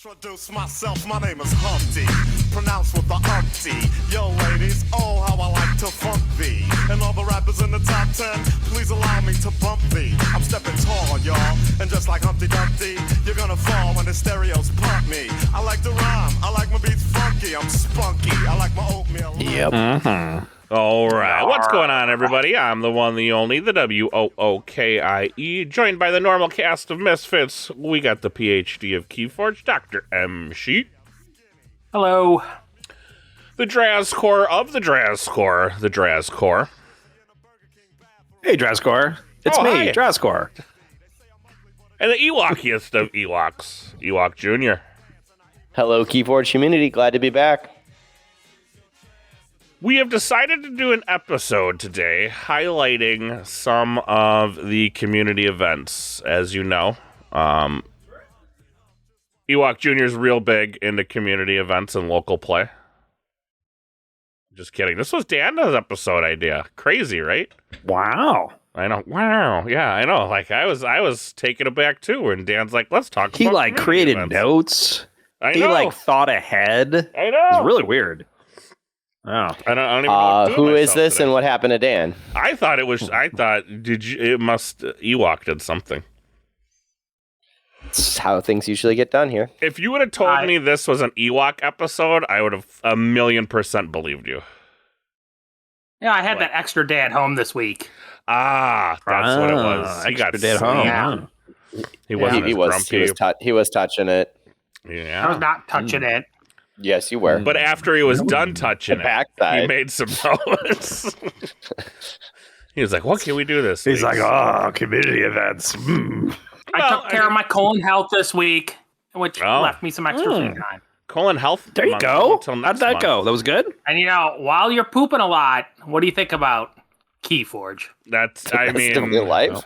Introduce myself, my name is Humpty, pronounced with the umpty. Yo ladies, oh how I like to funk thee. And all the rappers in the top 10, please allow me to bump thee. I'm stepping tall, y'all, and just like Humpty Dumpty, you're gonna fall when the stereos pump me. I like to rhyme, I like my beats funky, I'm spunky, I like my oatmeal. Yep. Mm-hmm. All right. What's going on, everybody? I'm the one, the only, the WOOKIE, joined by the normal cast of misfits. We got the PhD of KeyForge, Dr. M. Sheet. Hello. The Drazcore of the Drazcore, the Drazcore. Hey, Drazcore. It's me, hi. Drazcore. And the Ewokiest of Ewoks, Ewok Jr. Hello, KeyForge community. Glad to be back. We have decided to do an episode today highlighting some of the community events. As you know, Ewok Jr. is real big into community events and local play. Just kidding. This was Dan's episode idea. Crazy, right? Wow. I know. Wow. Yeah, I know. Like I was taken aback too, and Dan's like, "Let's talk." He about like created events. notes. I know. He like thought ahead. I know. It's really weird. Oh. I don't even know what to do Who with is myself this today. and what happened to Dan? I thought it was. It must. Ewok did something. It's how things usually get done here. If you would have told me this was an Ewok episode, I would have 1,000,000% believed you. Yeah, I had that extra day at home this week. Ah, that's what it was. He got dead home. Yeah. He wasn't he as was grumpy. he was touching it. Yeah. I was not touching it. Yes, you were. But after he was done touching The it, backside. he made some notes. He was like, "What can we do this?" He's week?" like, oh, community events. I took care of my colon health this week, which left me some extra free time. colon health. There you month go. until How'd next that month. go? That was good? And while you're pooping a lot, what do you think about KeyForge? That's. I Best of mean, your life.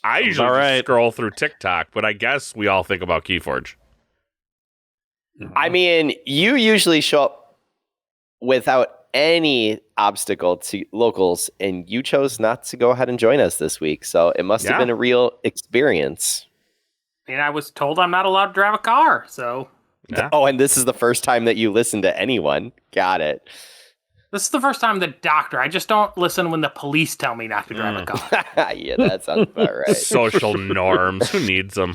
I usually all just right. scroll through TikTok, but I guess we all think about KeyForge. I mean, you usually show up without any obstacle to locals, and you chose not to go ahead and join us this week. So it must Yeah. have been a real experience. And I was told I'm not allowed to drive a car, so Yeah. Oh, and this is the first time that you listen to anyone. Got it. this is the first time the doctor. I just don't listen when the police tell me not to drive a car. Yeah, that sounds about right. Social norms. Who needs them?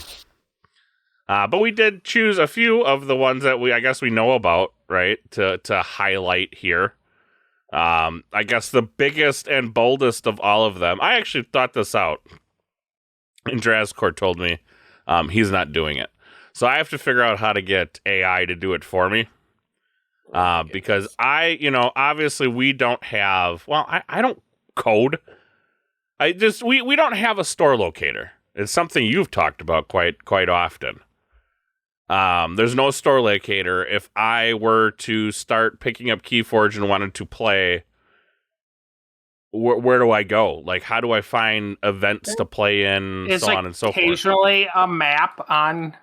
But we did choose a few of the ones that I guess we know about, right? To highlight here. I guess the biggest and boldest of all of them. I actually thought this out. And Drazcore told me he's not doing it. So I have to figure out how to get AI to do it for me. Because obviously we don't have, I don't code. We don't have a store locator. It's something you've talked about quite often. There's no store locator. If I were to start picking up KeyForge and wanted to play, where do I go? Like, how do I find events to play in, It's so on and so forth? occasionally a map on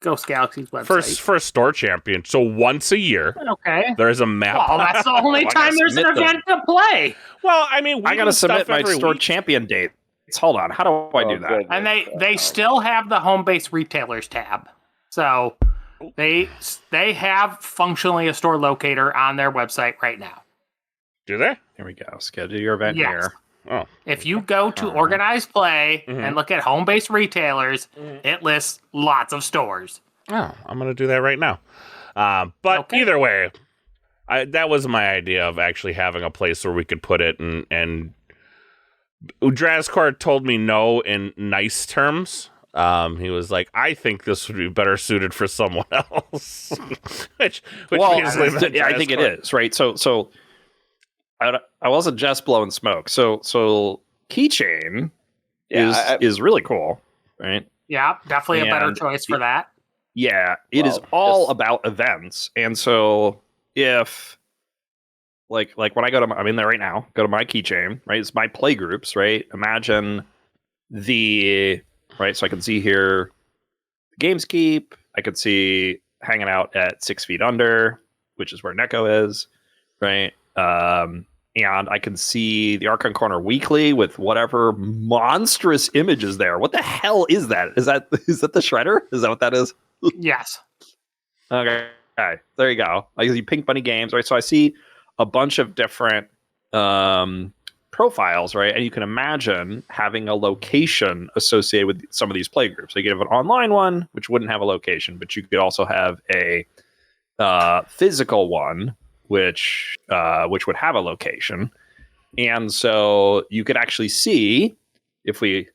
Ghost Galaxy's website. For store champion. So once a year, Okay. there's a map. Well, that's the only I gotta time there's an submit them. event to play. Well, I mean, we I got to do stuff submit my every store week. champion date. Hold on. How do I do that? good. And they still have the home base retailers tab. So they have functionally a store locator on their website right now. Do they? Here we go. Schedule your event Yes. here. Oh, If you go to organized play Mhm. and look at home base retailers, it lists lots of stores. oh, I'm gonna do that right now. But Okay. either way, that was my idea of actually having a place where we could put it, and Drazcore told me no in nice terms. He was like, I think this would be better suited for someone else. which Well, basically meant I think it Drazcore. is, right? So I wasn't just blowing smoke. So Keychain Yeah, is really cool, right? Yeah, definitely a better And choice for that. Yeah, it is Well, all just- about events. And so if like when I go to I'm in there right now, go to my Keychain, right? It's my play groups, right? Imagine right, so I can see here Gameskeep, I could see hanging out at 6 Feet Under, which is where Neko is, right? And I can see the Archon Corner Weekly with whatever monstrous images there. What the hell is that? Is that the Shredder? Is that what that is? Yes. Okay. There you go. I see Pink Bunny Games, right? So I see a bunch of different profiles, right? And you can imagine having a location associated with some of these play groups. So you could have an online one, which wouldn't have a location, but you could also have a physical one, which would have a location. And so you could actually see, if we,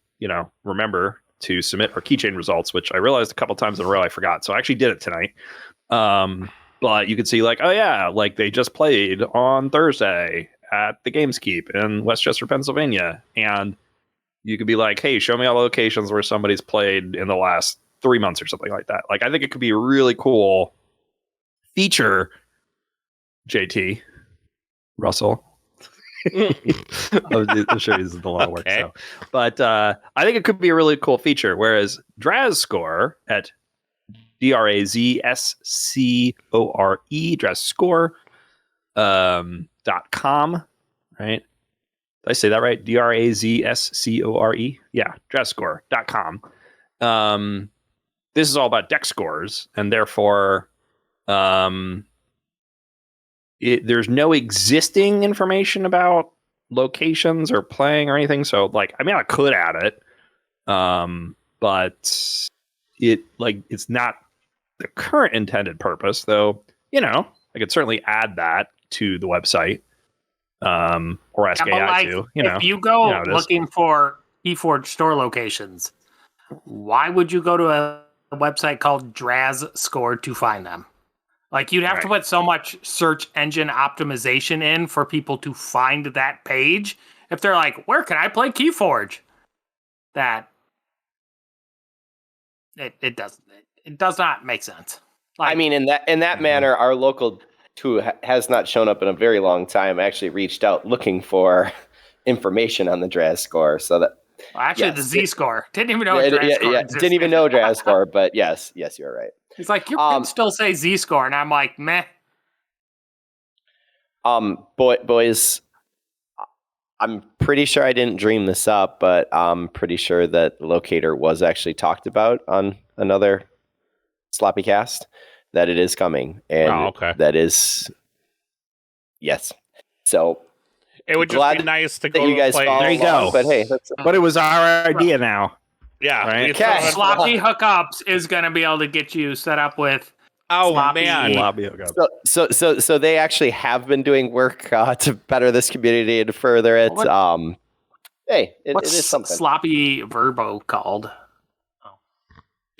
remember to submit our keychain results, which I realized a couple times in a row I forgot. So I actually did it tonight. But you could see like, oh yeah, like they just played on Thursday at the Gameskeep in Westchester, Pennsylvania. And you could be like, hey, show me all the locations where somebody's played in the last 3 months or something like that. Like, I think it could be a really cool feature, JT, Russell. I'm sure this is a lot of work. Okay. So. But I think it could be a really cool feature. Whereas DrazScore at DrazScore, DrazScore.com, right? Did I say that right? DrazScore? Yeah, DrazScore.com. This is all about deck scores, and therefore there's no existing information about locations or playing or anything. So, like, I mean, I could add it, but it's not the current intended purpose, though. I could certainly add that to the website, or ask AI to. If you go looking for KeyForge store locations, why would you go to a website called DrazScore to find them? Like, you'd have to put so much search engine optimization in for people to find that page. If they're like, where can I play KeyForge? That it does not make sense. Like, I mean, in that manner, our local who has not shown up in a very long time actually reached out looking for information on the DrazScore. So that the Z-score. Didn't even know DrazScore existed. Didn't even know DrazScore, but yes, you're right. He's like, you can still say Z-score, and I'm like, meh. Boys, I'm pretty sure I didn't dream this up, but I'm pretty sure that Locator was actually talked about on another Sloppy Cast, that it is coming, and that is yes. So it would just be nice to go you guys play. There you go. But hey, but it was our idea now. Yeah, right? Okay. Sloppy Hookups is going to be able to get you set up with. Man, Sloppy hookups. So they actually have been doing work to better this community and further it. Hey, it is something. Sloppy Verbo called?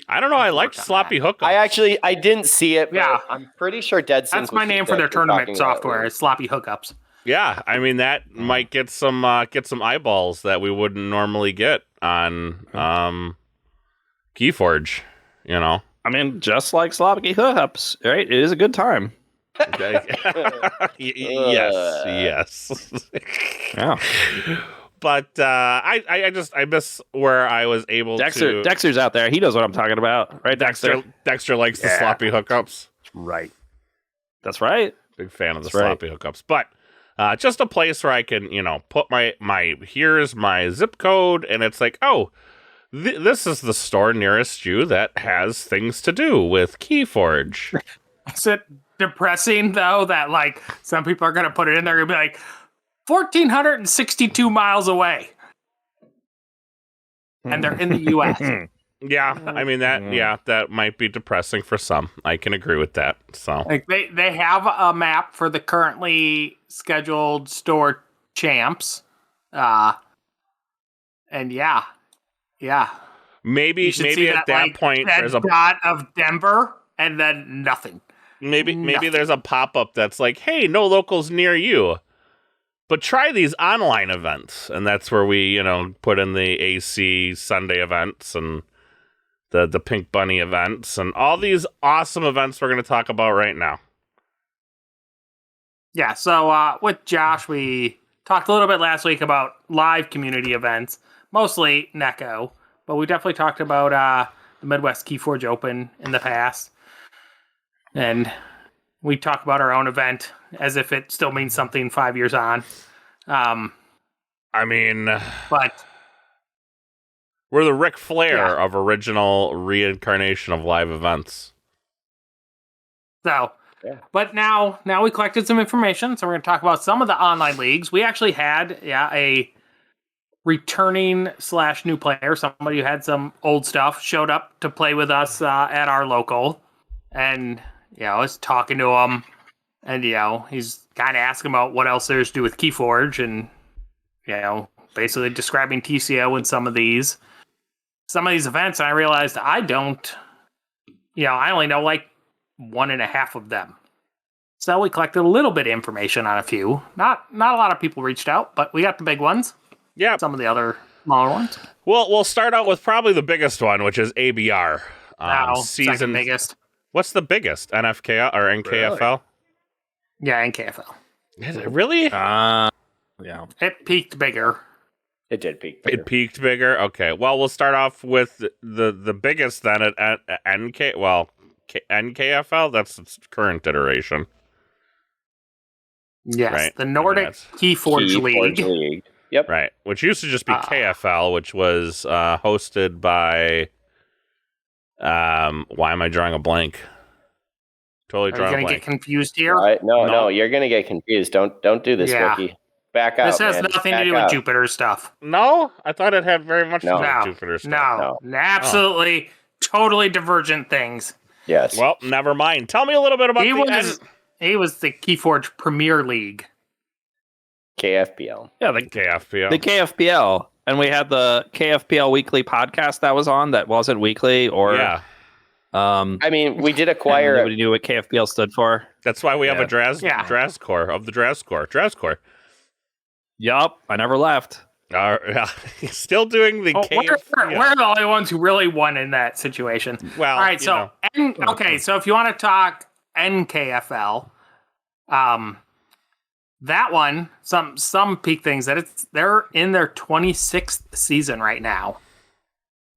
I don't know. I liked Sloppy Hookups. I didn't see it. But Yeah, I'm pretty sure Dead Sync. That's my name for their tournament software. Is Sloppy Hookups. Yeah, I mean that might get some eyeballs that we wouldn't normally get on KeyForge. I mean, just like Sloppy Hookups, right? It is a good time. Yes. Yeah. But I miss where I was able to. Dexter's out there. He knows what I'm talking about, right? Dexter likes the sloppy hookups. Right. That's right. Big fan of the sloppy hookups. But just a place where I can, put my here's my zip code, and it's like, oh, this is the store nearest you that has things to do with KeyForge. Is it depressing though that like some people are gonna put it in there and be like 1,462 miles away, and they're in the U.S. Yeah, I mean that might be depressing for some. I can agree with that. So like they have a map for the currently scheduled store champs, and yeah. Maybe at that point there's a dot of Denver and then nothing. Maybe there's a pop-up that's like, hey, no locals near you, but try these online events, and that's where we put in the AC Sunday events and the Pink Bunny events and all these awesome events we're going to talk about right now. Yeah, so with Josh, we talked a little bit last week about live community events, mostly Neko, but we definitely talked about the Midwest KeyForge Open in the past. And we talk about our own event as if it still means something 5 years on. I mean... But We're the Ric Flair Yeah. of original reincarnation of live events. So, Yeah. but now we collected some information, so we're going to talk about some of the online leagues. We actually had a returning / new player, somebody who had some old stuff, showed up to play with us at our local, and I was talking to him, and he's kind of asking about what else there's to do with KeyForge, and basically describing TCO in some of these events. And I realized I don't, I only know like 1.5 of them. So we collected a little bit of information on a few. Not a lot of people reached out, but we got the big ones. Yeah. Some of the other smaller ones. Well, we'll start out with probably the biggest one, which is ABR. Second biggest. What's the biggest? NFK or NKFL? Yeah, NKFL. Is it really? Yeah. It peaked bigger. It did peak. Bigger. It peaked bigger. Okay. Well, we'll start off with the biggest then at NKFL. That's its current iteration. Yes, Right. the Nordic KeyForge League. Yep. Right. Which used to just be KFL, which was hosted by. Why am I drawing a blank? Totally Are you drawing a going to blank. get confused here? Right. No. No, you're gonna get confused. Don't do this, Yeah. Wookie. Back up. This has man. nothing to Back do with up. Jupiter stuff. No, I thought it had very much to do No. with No, Jupiter stuff. no, absolutely, totally divergent things. Yes. Well, never mind. Tell me a little bit about He was the KeyForge Premier League. KFBL. Yeah, KFPL. the KFPL. And we had the KFPL weekly podcast that was on that wasn't weekly or Yeah, I mean, we did and acquire. nobody knew what KFPL stood for. that's why we have Yeah. a Drazcore of the Drazcore. Yup, I never left. Still doing the Oh, KFPL. we're the only ones who really won in that situation. Well, All right, you so know. so if you want to talk NKFL, that one, some peak things they're in their 26th season right now.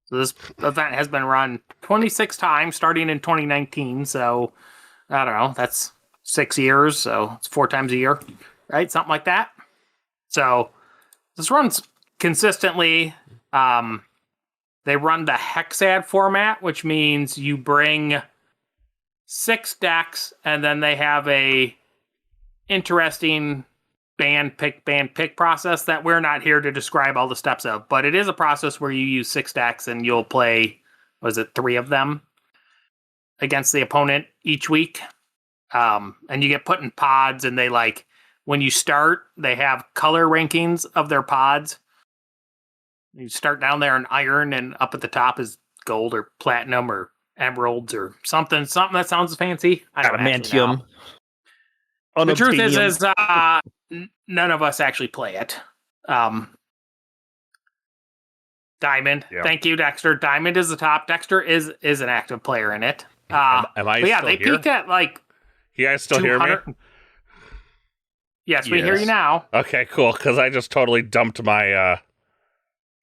So this event has been run 26 times, starting in 2019. So I don't know, that's 6 years. So it's 4 times a year, right? Something like that. So this runs consistently. They run the hexad format, which means you bring 6 decks, and then they have a interesting band pick process that we're not here to describe all the steps of, but it is a process where you use 6 decks and you'll play, 3 of them against the opponent each week. And you get put in pods, and they when you start, they have color rankings of their pods. You start down there in iron, and up at the top is gold or platinum or emeralds or something that sounds fancy. I don't actually know. Adamantium. The truth Unobtainium. is none of us actually play it. Diamond. Yeah. Thank you, Dexter. Diamond is the top. Dexter is an active player in it. Am I But yeah, still they here? peaked at You guys still hear me? 200. Yes, we hear Yes. you now. Okay, cool. Because I just totally dumped my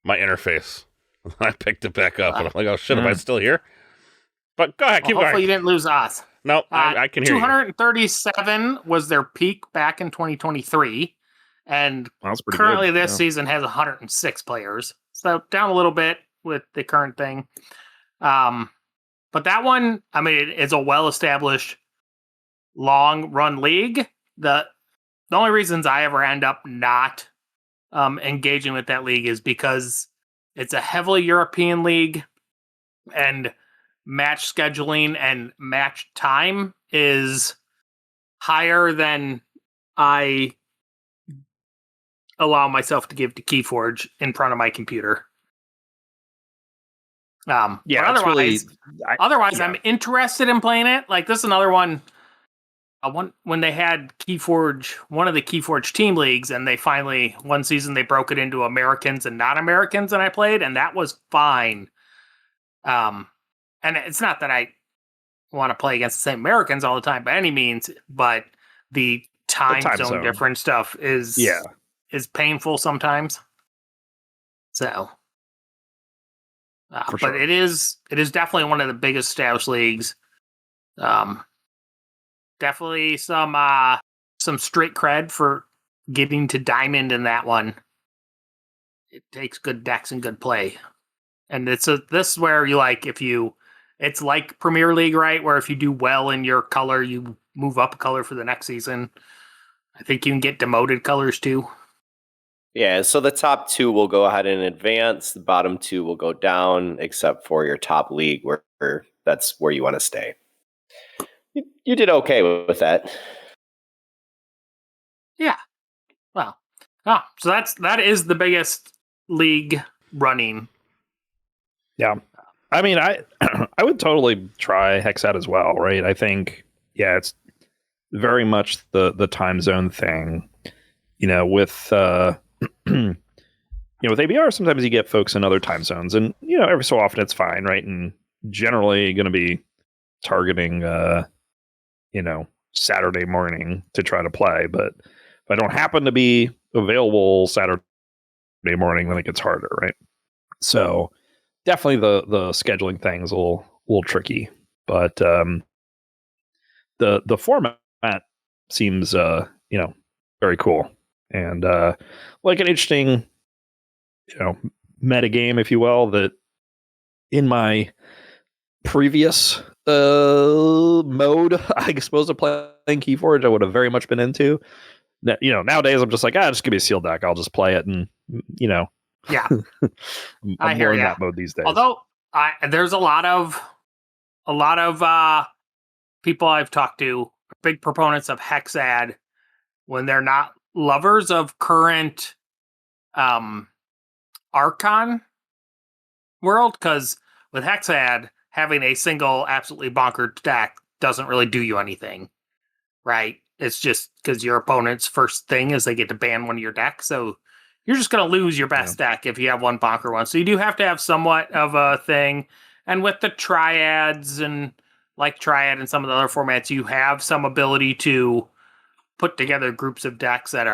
my interface. I picked it back up, and I'm like, oh shit, am I still here? But go ahead, keep Hopefully going. you didn't lose us. No, I can hear you. 237 was their peak back in 2023. And That's pretty currently good. this Yeah. season has 106 players. So down a little bit with the current thing. But that one, I mean, it is a well-established long-run league. The only reasons I ever end up not engaging with that league is because it's a heavily European league, and match scheduling and match time is higher than I allow myself to give to KeyForge in front of my computer. Yeah, but it's really. otherwise, yeah. I'm interested in playing it. Like, this is another one. When they had KeyForge, one of the KeyForge team leagues, and they finally, one season, they broke it into Americans and non-Americans, and I played, and that was fine. And it's not that I want to play against the same Americans all the time by any means, but the time zone difference stuff is painful sometimes. So, but sure. it is definitely one of the biggest established leagues. Definitely some street cred for getting to diamond in that one. It takes good decks and good play. And this is where you like it's like Premier League, right? Where if you do well in your color, you move up a color for the next season. I think you can get demoted colors too. Yeah, so the top 2 will go ahead and advance. The bottom 2 will go down, except for your top league, where that's where you want to stay. You did okay with that. Yeah. Well, so that is the biggest league running. Yeah. I mean, I I would totally try Hexad as well, right? I think, yeah, it's very much the time zone thing. With with ABR, sometimes you get folks in other time zones, and every so often it's fine, right? And generally going to be targeting Saturday morning to try to play. But if I don't happen to be available Saturday morning, then it gets harder, right? So definitely the scheduling thing's a little tricky, but the format seems very cool and like an interesting meta game, if you will, that in my previous mode, I suppose, of playing KeyForge, I would have very much been into. Nowadays I'm just like, just give me a sealed deck, I'll just play it, and Yeah. I'm I hear more in ya. that mode these days. Although there's a lot of people I've talked to, big proponents of Hexad, when they're not lovers of current Archon world, because with Hexad, having a single absolutely bonkered deck doesn't really do you anything, right? It's just because your opponent's first thing is they get to ban one of your decks, so you're just going to lose your best deck if you have one bonker one. So you do have to have somewhat of a thing. And with the triads and like Triad and some of the other formats, you have some ability to put together groups of decks that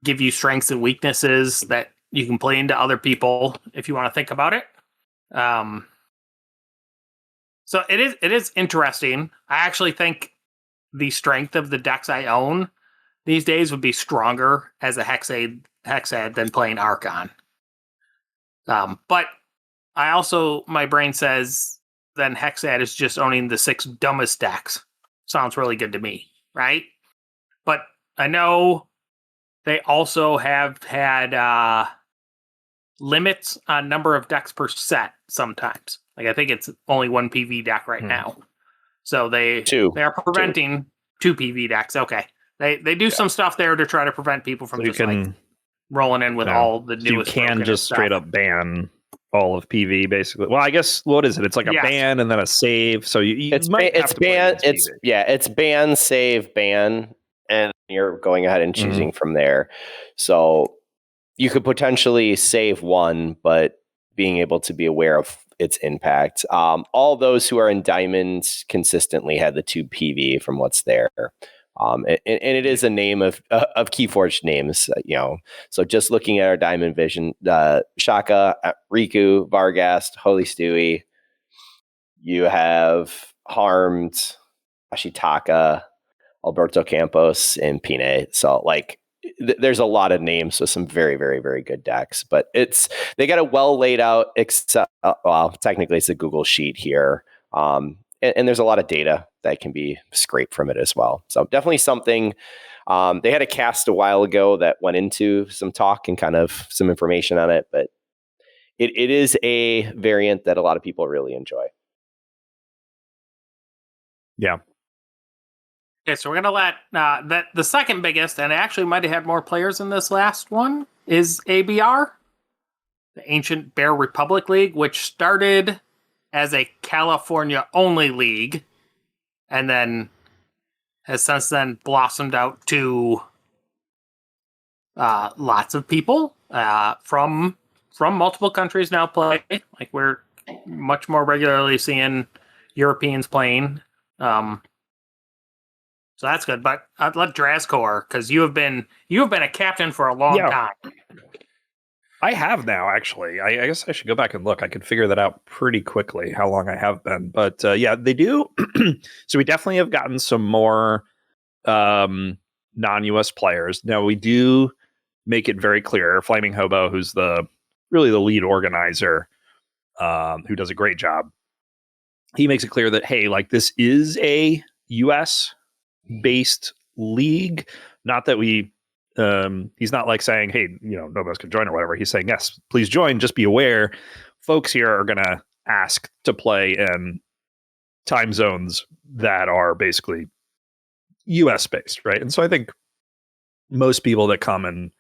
give you strengths and weaknesses that you can play into other people if you want to think about it. So it is interesting. I actually think the strength of the decks I own these days would be stronger as a Hexad than playing Archon. But I also, my brain says, then Hexad is just owning the 6 dumbest decks. Sounds really good to me, right? But I know they also have had limits on number of decks per set sometimes. Like I think it's only 1 PV deck right now. So they are preventing 2 PV decks. Okay. They do some stuff there to try to prevent people from like rolling in with all the newest. You can just straight up ban all of PV, basically. Well, I guess what is it? It's like a ban and then a save. So it's ban. It's ban, save, ban, and you're going ahead and choosing from there. So you could potentially save one, but being able to be aware of its impact. All those who are in diamonds consistently had the 2 PV from what's there. And it is a name of KeyForge names, So just looking at our diamond vision, Shaka, Riku, Varghast, Holy Stewie, you have Harmed, Ashitaka, Alberto Campos, and Pine. So there's a lot of names with some very, very, very good decks, but they got a well laid out, technically it's a Google sheet here. And there's a lot of data that can be scraped from it as well. So definitely something. They had a cast a while ago that went into some talk and kind of some information on it, but it is a variant that a lot of people really enjoy. Yeah. Okay, so we're gonna let that the second biggest, and it actually might have had more players in this last one, is ABR, the Ancient Bear Republic League, which started as a California-only league, and then has since then blossomed out to lots of people from multiple countries now play. Like we're much more regularly seeing Europeans playing. So that's good. But I'd let Drazkor, because you have been a captain for a long time. I have now, actually. I guess I should go back and look. I could figure that out pretty quickly, how long I have been. But yeah, they do. So we definitely have gotten some more non-US players. Now, we do make it very clear. Flaming Hobo, who's the really the lead organizer, who does a great job. He makes it clear that, hey, like this is a US based league. Not that we, he's not like saying, hey, none of us can join or whatever. He's saying, yes, please join. Just be aware, folks here are going to ask to play in time zones that are basically US based, right? And so I think most people that come and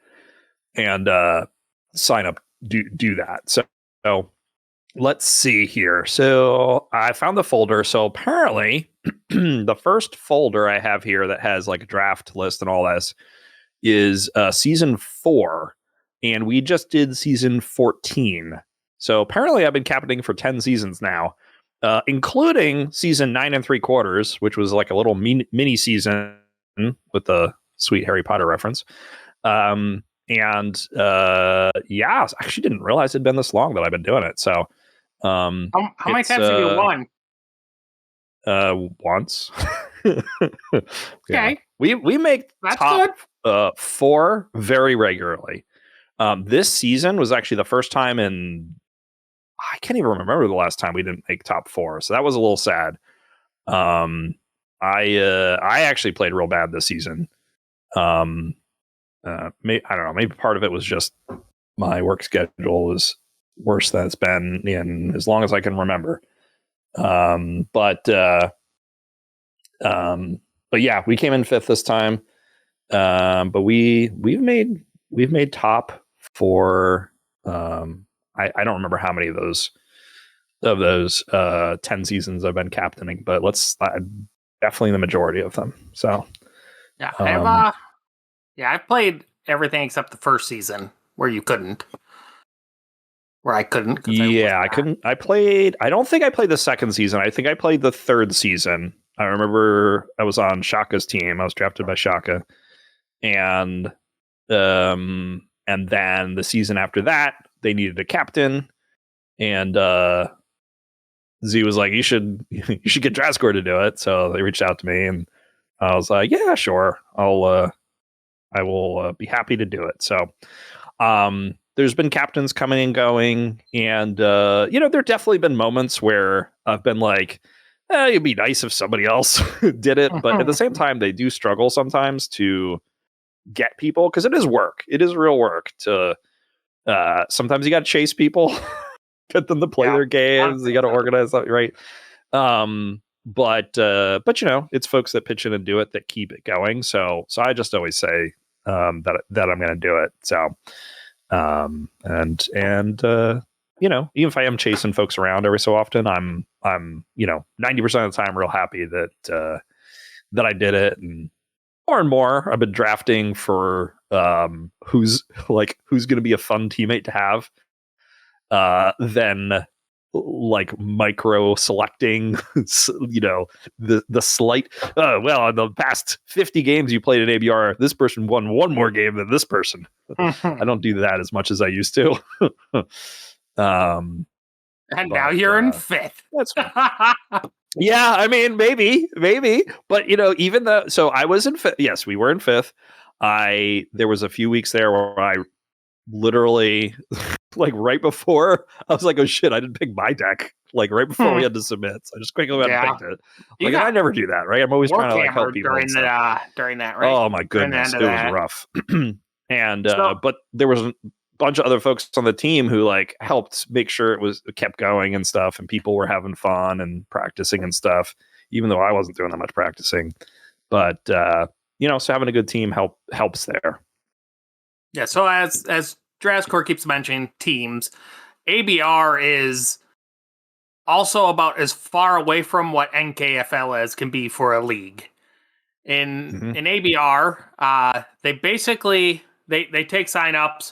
sign up do that. So let's see here. So I found the folder. So apparently the first folder I have here that has like a draft list and all this is season 4. And we just did season 14. So apparently I've been captaining for 10 seasons now, including season 9 3/4, which was like a little mini season with the sweet Harry Potter reference. Yeah, I actually didn't realize it'd been this long that I've been doing it. So, how many times have you won? Once. Okay, yeah. We make that's top good. 4 very regularly. This season was actually the first time I can't even remember the last time we didn't make top 4, so that was a little sad. I actually played real bad this season. I don't know. Maybe part of it was just my work schedule is worse than it's been in as long as I can remember. But yeah, we came in 5th this time. But we've made top 4. I don't remember how many of those 10 seasons I've been captaining, but definitely the majority of them. So yeah, I've played everything except the first season where you couldn't. Where I couldn't. I couldn't. I don't think I played the second season. I think I played the 3rd season. I remember I was on Shaka's team. I was drafted by Shaka. And then the season after that, they needed a captain. And Z was like, you should get Drascore to do it. So they reached out to me and I was like, yeah, sure. I will be happy to do it. So there's been captains coming and going, and there definitely been moments where I've been like, it'd be nice if somebody else did it, but at the same time, they do struggle sometimes to get people because it is work. It is real work to. Sometimes you got to chase people, get them to play their games. You got to organize something, right? But it's folks that pitch in and do it that keep it going. So I just always say that I'm going to do it. So. Even if I am chasing folks around every so often, I'm 90% of the time real happy that I did it. And more, I've been drafting for who's going to be a fun teammate to have than like micro selecting, the slight, in the past 50 games you played at ABR, this person won 1 more game than this person. I don't do that as much as I used to. And now you're in 5th. That's yeah, I mean, maybe, but even though, so I was in 5th. Yes, we were in 5th. There was a few weeks there where I literally like right before I was like, oh shit, I didn't pick my deck like right before we had to submit. So I just quickly went and picked it. Like, I never do that, right? I'm always trying to like help people during that, right? Oh my goodness, it was rough. And but there was a bunch of other folks on the team who like helped make sure it kept going and stuff, and people were having fun and practicing and stuff, even though I wasn't doing that much practicing. But so having a good team helps there. Yeah, so as Drascore keeps mentioning teams, ABR is also about as far away from what NKFL can be for a league. In ABR, they basically they take signups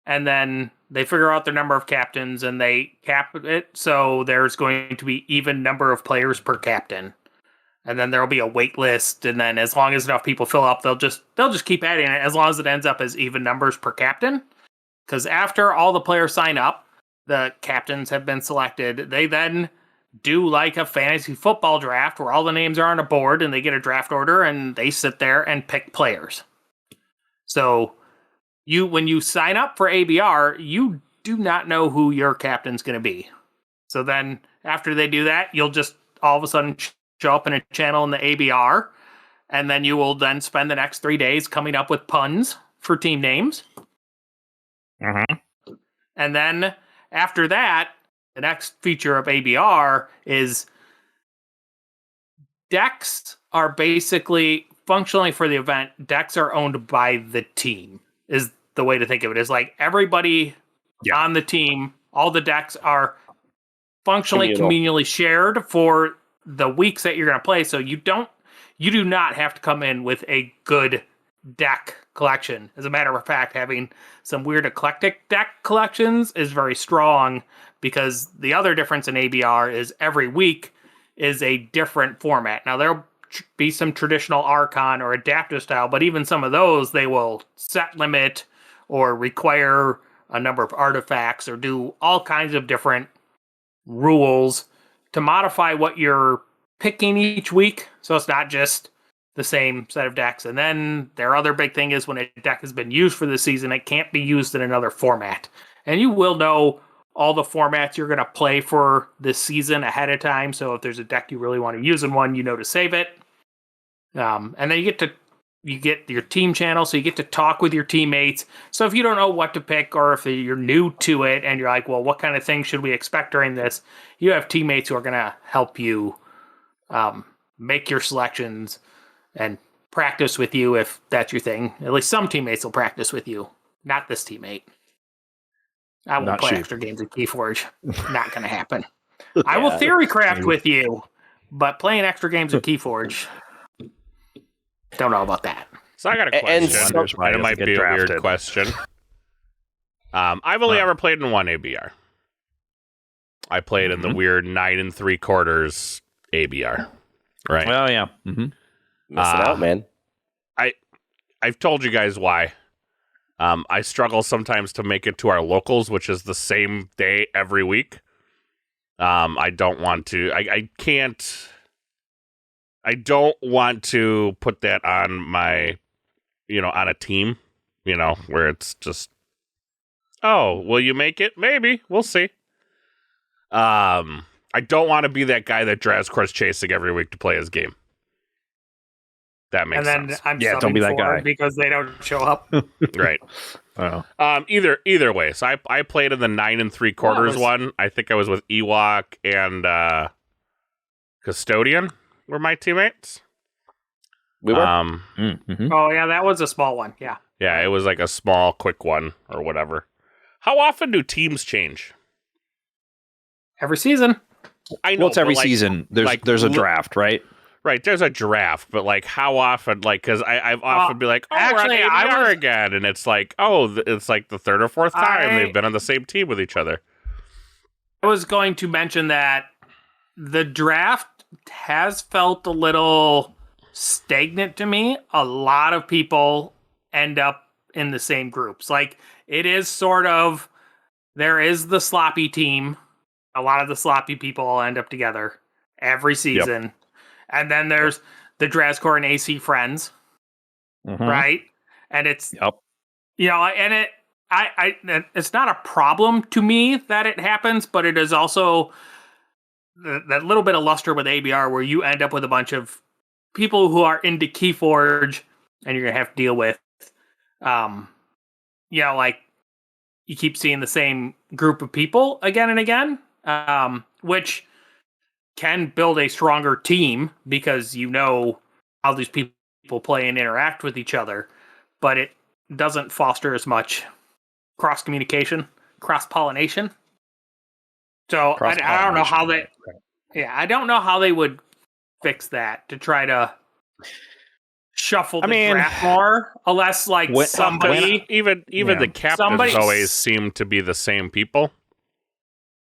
and then they figure out their number of captains and they cap it so there's going to be even number of players per captain. And then there'll be a wait list, and then as long as enough people fill up, they'll just keep adding it as long as it ends up as even numbers per captain. Because after all the players sign up, the captains have been selected. They then do like a fantasy football draft where all the names are on a board and they get a draft order and they sit there and pick players. So when you sign up for ABR, you do not know who your captain's going to be. So then after they do that, you'll just all of a sudden show up in a channel in the ABR, and then you will then spend the next 3 days coming up with puns for team names. Mm-hmm. And then after that, the next feature of ABR is decks are basically functionally for the event. Decks are owned by the team is the way to think of it. Is like everybody on the team, all the decks are functionally communally shared for the weeks that you're going to play. So you do not have to come in with a good deck collection. As a matter of fact, having some weird eclectic deck collections is very strong, because the other difference in ABR is every week is a different format. Now there'll be some traditional Archon or adaptive style, but even some of those, they will set limit or require a number of artifacts or do all kinds of different rules to modify what you're picking each week. So it's not just the same set of decks. And then their other big thing is when a deck has been used for the season, it can't be used in another format. And you will know all the formats you're going to play for this season ahead of time. So if there's a deck you really want to use in one, you know to save it. And then you get your team channel, so you get to talk with your teammates. So if you don't know what to pick, or if you're new to it and you're like, well, what kind of things should we expect during this? You have teammates who are going to help you make your selections and practice with you if that's your thing. At least some teammates will practice with you. Not this teammate. I won't play extra games at KeyForge. Not going to happen. I will theory craft with you, but playing extra games at KeyForge, don't know about that. So I got a question. And it might be a weird question. I've only ever played in one ABR. I played in the weird 9 3/4 ABR. Right. Well, yeah. Mm-hmm. Missing out, man. I've told you guys why. I struggle sometimes to make it to our locals, which is the same day every week. I don't want to. I can't. I don't want to put that on my, on a team, where it's just, oh, will you make it? Maybe. We'll see. I don't want to be that guy that drives course chasing every week to play his game. That makes sense. And then I'm don't be that guy because they don't show up. Right. Oh. Either way. So I played in the 9 3/4 one. I think I was with Ewok and Custodian were my teammates. We were. Oh yeah, that was a small one. Yeah. Yeah, it was like a small, quick one or whatever. How often do teams change? Every season. I know. Well, it's every season. There's a draft, right? Right, there's a draft, but how often? Because I've often be like, oh, actually, we're on ABR again, and it's like, oh, it's like the third or fourth time they've been on the same team with each other. I was going to mention that the draft has felt a little stagnant to me. A lot of people end up in the same groups. It is sort of, there is the sloppy team. A lot of the sloppy people all end up together every season. Yep. And then there's the Drazcor and AC friends, right? And it's, and it's not a problem to me that it happens, but it is also that little bit of luster with ABR where you end up with a bunch of people who are into KeyForge, and you're going to have to deal with, you keep seeing the same group of people again and again, which can build a stronger team because you know how these people play and interact with each other, but it doesn't foster as much cross-communication, cross-pollination. So I don't know how they... Yeah, I don't know how they would fix that to try to shuffle the draft more, unless somebody... Even the captains always seem to be the same people.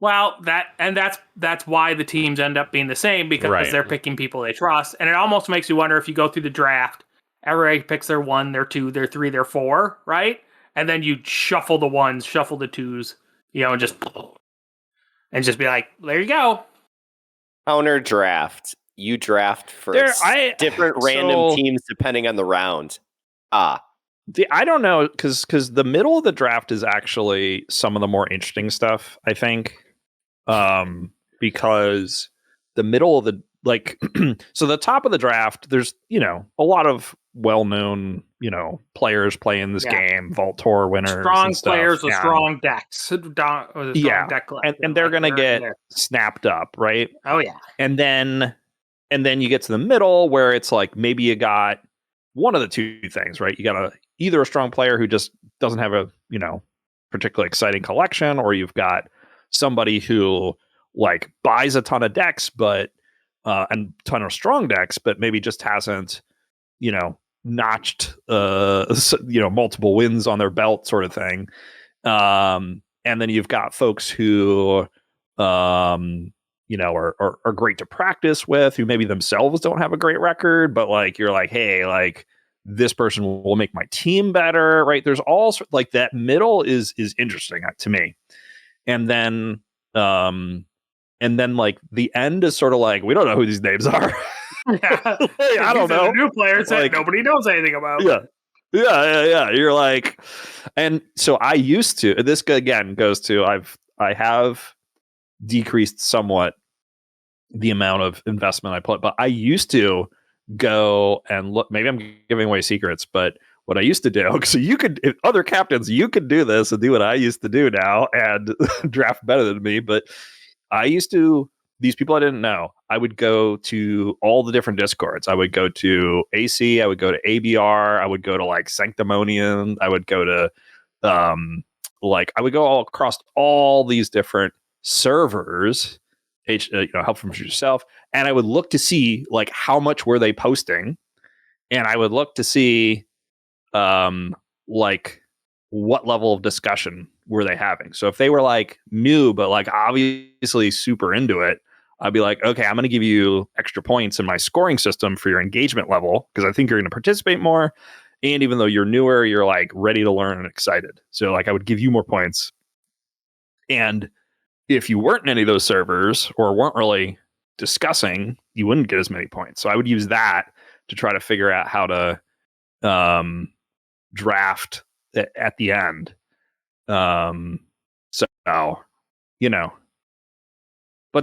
Well, that's why the teams end up being the same, because they're picking people they trust. And it almost makes you wonder, if you go through the draft, everybody picks their 1, their 2, their 3, their 4, right? And then you shuffle the 1s, shuffle the 2s, and just be like, there you go. Counter draft. You draft for different random teams depending on the round. I don't know, because the middle of the draft is actually some of the more interesting stuff, I think. Because the middle of the so the top of the draft, there's a lot of well-known players playing this game, Vault Tour winners, strong and stuff. players with strong decks, deck and they're gonna get snapped up, right? Oh yeah, and then you get to the middle where it's like maybe you got one of the two things, right? You got either a strong player who just doesn't have a particularly exciting collection, or you've got somebody who like buys a ton of decks, but and ton of strong decks, but maybe just hasn't notched multiple wins on their belt, sort of thing. And then you've got folks who are great to practice with, who maybe themselves don't have a great record, but like you're like, hey, like this person will make my team better, right? There's all like that middle is interesting to me. And then like the end is sort of like, we don't know who these names are. Yeah. Hey, I don't know. New players that nobody knows anything about. Yeah. You're like, and so I used to. This again goes to I have decreased somewhat the amount of investment I put, but I used to go and look. Maybe I'm giving away secrets, but what I used to do, so you could, if other captains, you could do this and do what I used to do now and draft better than me. But I used to, these people I didn't know, I would go to all the different Discords. I would go to AC, I would go to ABR, I would go to like Sanctimonian, I would go to I would go all across all these different servers, help from yourself, and I would look to see like how much were they posting, and I would look to see like what level of discussion were they having. So if they were like new but like obviously super into it, I'd be like, okay, I'm going to give you extra points in my scoring system for your engagement level because I think you're going to participate more, and even though you're newer, you're like ready to learn and excited. So like I would give you more points. And if you weren't in any of those servers or weren't really discussing, you wouldn't get as many points. So I would use that to try to figure out how to draft at the end. But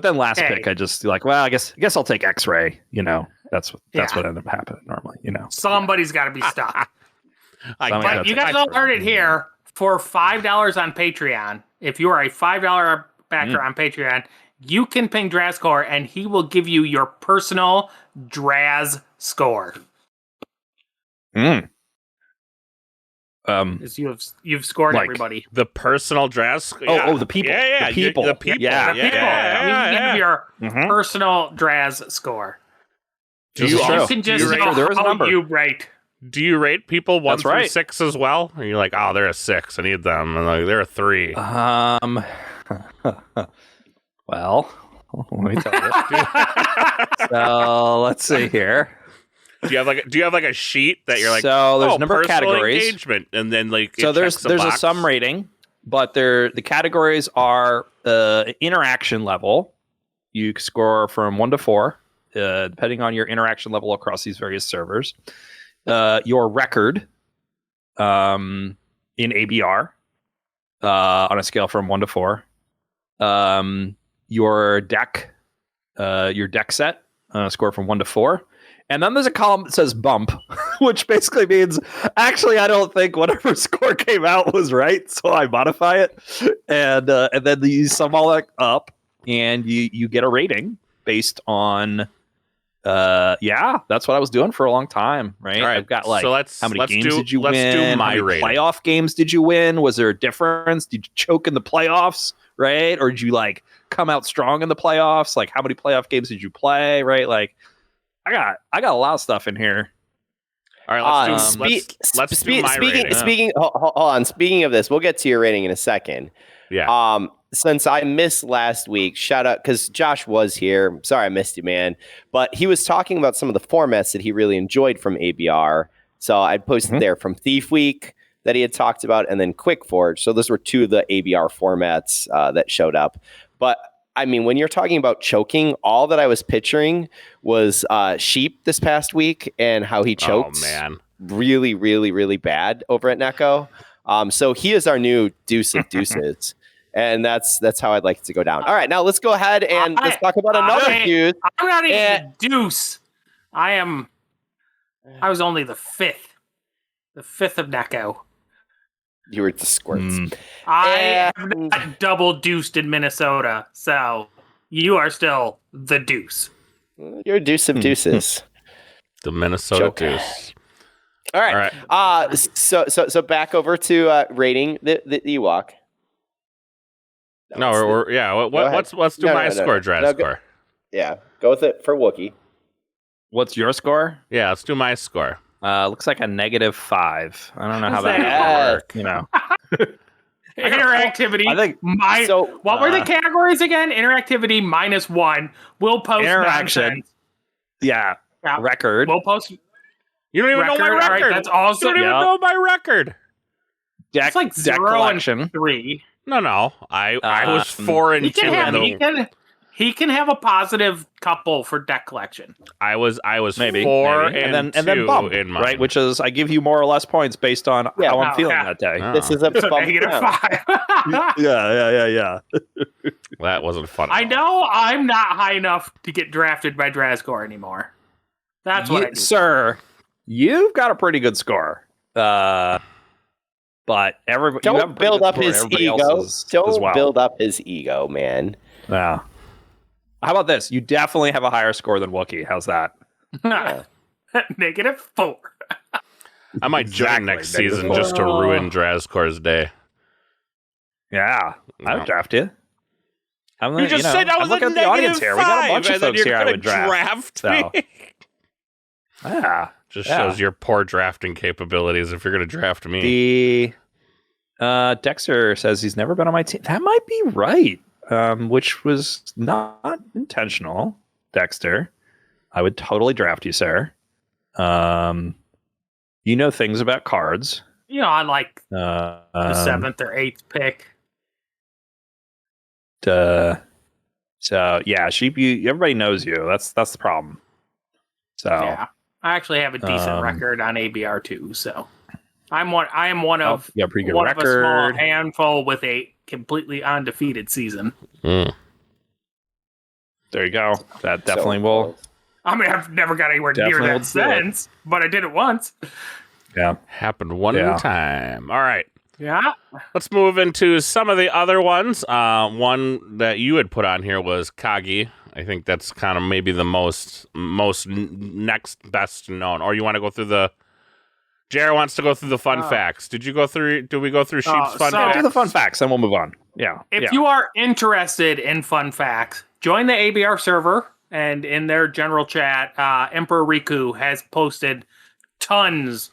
then last pick, I just like, well, I guess I'll take X-Ray. That's what ended up happening normally. Somebody's got to be stuck. But you guys all heard it here. For $5 on Patreon, if you are a $5 backer on Patreon, you can ping Drazcore and he will give you your personal Draz score. You've scored like everybody. The personal Draz. Yeah. The people. Yeah. The people. The people. Yeah. You can give your personal Draz score. Do you can just know how you rate. Do you rate people 1 through 6 as well? Or you're like, oh, they're a 6. I need them. And like, they're a 3. Well, let me tell you. So let's see here. Do you have like a sheet that you're like, so there's a number of categories, engagement, and then like so there's a sum rating, but the categories are interaction level. You score from 1 to 4, depending on your interaction level across these various servers. Your record in ABR on a scale from 1 to 4. Your deck set score from 1 to 4. And then there's a column that says bump, which basically means, actually, I don't think whatever score came out was right, so I modify it. And then you sum all that up, and you get a rating based on, that's what I was doing for a long time, right? Right. I've got like, so how many games did you win? Let's do my rating. Playoff games did you win? Was there a difference? Did you choke in the playoffs, right? Or did you like come out strong in the playoffs? Like, how many playoff games did you play, right? Like, I got a lot of stuff in here. All right, let's do my rating. Hold on. Speaking of this, we'll get to your rating in a second. Yeah. Since I missed last week, shout out because Josh was here. Sorry I missed you, man. But he was talking about some of the formats that he really enjoyed from ABR. So I posted there from Thief Week that he had talked about, and then KeyForge. So those were 2 of the ABR formats that showed up. But I mean, when you're talking about choking, all that I was picturing was Sheep this past week and how he choked. Oh, man. Really, really, really bad over at Neko. So he is our new deuce of deuces. And that's how I'd like it to go down. All right, now let's go ahead and let's talk about another deuce. I'm not even the deuce. I was only the fifth. The fifth of Neko. You were the squirts. I have not double deuced in Minnesota, so you are still the deuce. You're a deuce of deuces. The Minnesota Joker. Deuce. All right. So back over to rating the Ewok. Let's do my score, Draz score. Yeah, go with it for Wookiee. What's your score? Yeah, let's do my score. Looks like a -5. I don't know how that would work. You know, interactivity. I think what were the categories again? Interactivity -1. We'll post interaction. nonsense. Yeah. Record. We'll post. You don't even know my record. All right, that's also. You don't even know my record. It's like 0 and 3. No. I was 4 and 2. He can have a positive couple for deck collection. I was maybe 4 maybe. and 2 then bump, in mine. right? Which is I give you more or less points based on how I'm feeling that day. Oh. This is a So -5. Yeah. That wasn't fun. I know I'm not high enough to get drafted by Drazgor anymore. That's what I do. Sir, you've got a pretty good score. But everybody don't build up his ego. Don't build up his ego, man. Yeah. How about this? You definitely have a higher score than Wookiee. How's that? -4. I might join next season just to ruin Drazcor's day. Yeah, I would draft you. You just said I was look at the audience here. We got a bunch of folks here I would draft me. So. Yeah, just shows your poor drafting capabilities if you're going to draft me. Dexter says he's never been on my team. That might be right. Which was not intentional, Dexter. I would totally draft you, sir. You know things about cards. You know, I like the 7th or 8th pick. So yeah, Sheep. Everybody knows you. That's the problem. So yeah, I actually have a decent record on ABR too. So I am one of a pretty good one record. of a small handful with a completely undefeated season. There you go. That definitely will. I mean, I've never got anywhere near that since, but I did it once. Yeah, happened one time. All right. Yeah. Let's move into some of the other ones. One that you had put on here was Kagi. I think that's kind of maybe the most next best known. Or you want to go through the... Jared wants to go through the fun facts. Did we go through Sheep's fun facts? Do the fun facts, and we'll move on. Yeah. If you are interested in fun facts, join the ABR server, and in their general chat, Emperor Riku has posted tons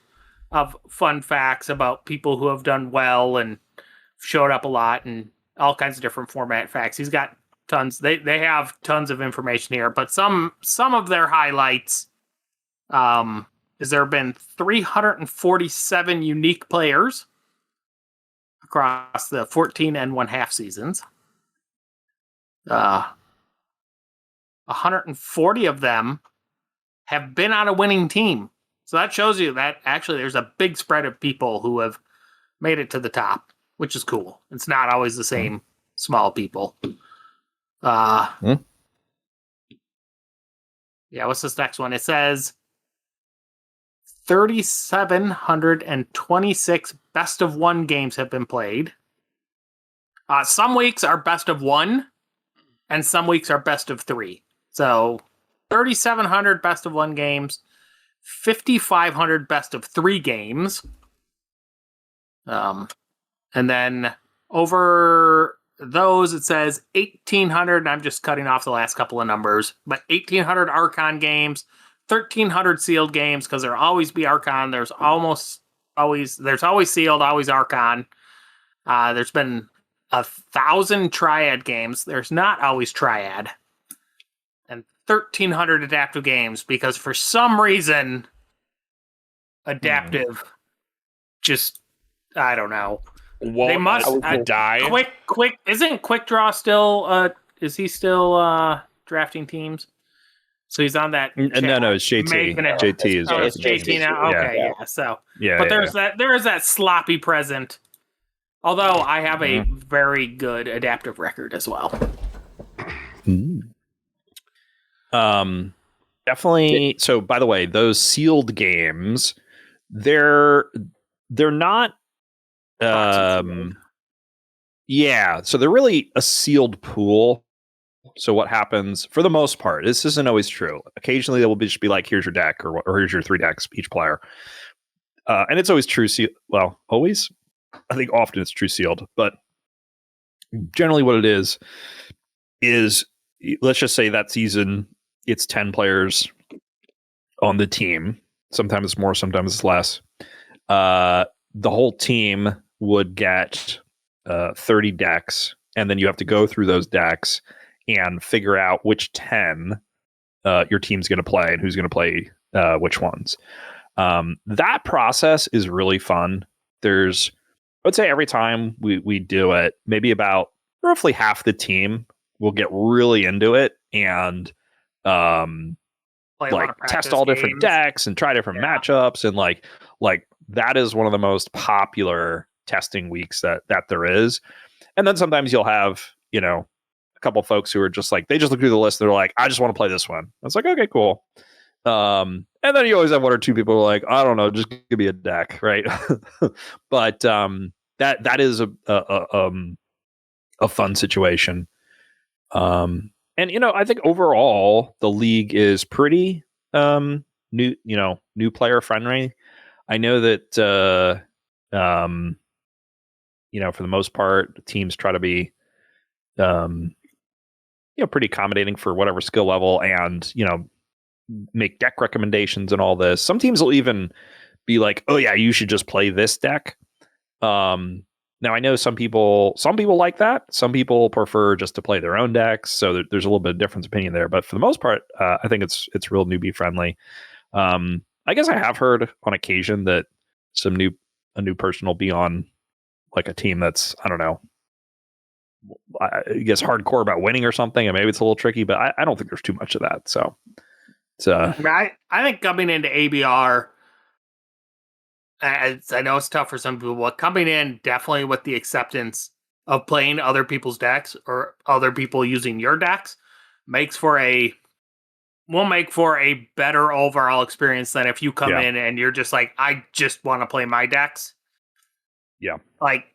of fun facts about people who have done well and showed up a lot and all kinds of different format facts. He's got tons. They have tons of information here, but some of their highlights is there have been 347 unique players across the 14 and 1/2 seasons. 140 of them have been on a winning team. So that shows you that actually there's a big spread of people who have made it to the top, which is cool. It's not always the same small people. Yeah, what's this next one? It says 3,726 best of 1 games have been played. Some weeks are best of 1, and some weeks are best of 3. So 3,700 best of 1 games, 5,500 best of 3 games. And then over those, it says 1,800, and I'm just cutting off the last couple of numbers, but 1,800 Archon games, 1,300 sealed games, because there'll always be Archon. There's always sealed, always Archon. There's been 1,000 Triad games. There's not always Triad. And 1,300 adaptive games, because for some reason, adaptive just, I don't know. They must die. Quick. Isn't Quick Draw still Is he still drafting teams? So he's on that. No, it's JT. JT is it's JT now. Okay, yeah. So, but there is that sloppy present. Although I have a very good adaptive record as well. Definitely. So, by the way, those sealed games, they're not. Yeah. So they're really a sealed pool. So what happens for the most part? This isn't always true. Occasionally, they will just be like, "Here's your deck," or "Here's your 3 decks each player," and it's always true. Well, always. I think often it's true sealed, but generally, what it is let's just say that season it's 10 players on the team. Sometimes it's more, sometimes it's less. The whole team would get 30 decks, and then you have to go through those decks and figure out which 10 your team's going to play and who's going to play which ones. That process is really fun. I would say every time we do it, maybe about roughly half the team will get really into it and test all different decks and try different matchups, and like that is one of the most popular testing weeks that there is. And then sometimes you'll have, a couple folks who are just like, they just look through the list and they're like, I just want to play this one. It's like, okay, cool. And then you always have 1 or 2 people who are like, I don't know, just give me a deck, right? But that is a fun situation. And I think overall the league is pretty new player friendly. I know that for the most part, teams try to be pretty accommodating for whatever skill level, and make deck recommendations and all this. Some teams will even be like, oh yeah, you should just play this deck. Now I know some people like that. Some people prefer just to play their own decks. So there's a little bit of difference opinion there, but for the most part, I think it's real newbie friendly. I guess I have heard on occasion that a new person will be on like a team that's, I don't know, I guess hardcore about winning or something, and maybe it's a little tricky, but I don't think there's too much of that. So it's I think coming into ABR, I know it's tough for some people, but coming in definitely with the acceptance of playing other people's decks or other people using your decks will make for a better overall experience than if you come in and you're just like, I just want to play my decks. Yeah. Like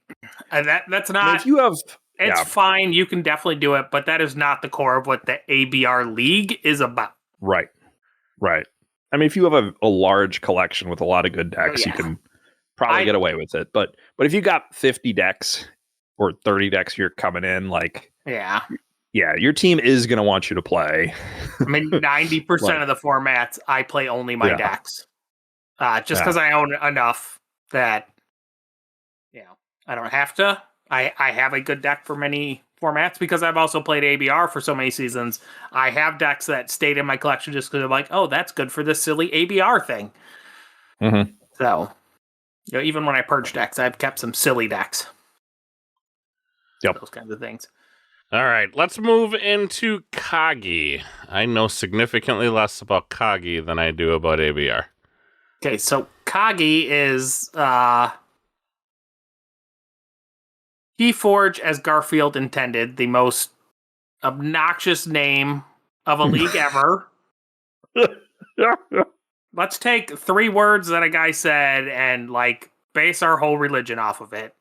that's not, I mean, if you have, it's fine. You can definitely do it, but that is not the core of what the ABR league is about. Right. I mean, if you have a large collection with a lot of good decks, you can probably get away with it. But if you got 50 decks or 30 decks, you're coming in like, your team is going to want you to play. I mean, 90% of the formats, I play only my decks. Just because I own enough that, I don't have to. I have a good deck for many formats because I've also played ABR for so many seasons. I have decks that stayed in my collection just because I'm like, oh, that's good for this silly ABR thing. Mm-hmm. So, even when I purge decks, I've kept some silly decks. Yep. Those kinds of things. All right, let's move into Kagi. I know significantly less about Kagi than I do about ABR. Okay, so Kagi is KeyForge, as Garfield intended, the most obnoxious name of a league ever. Let's take 3 words that a guy said and base our whole religion off of it.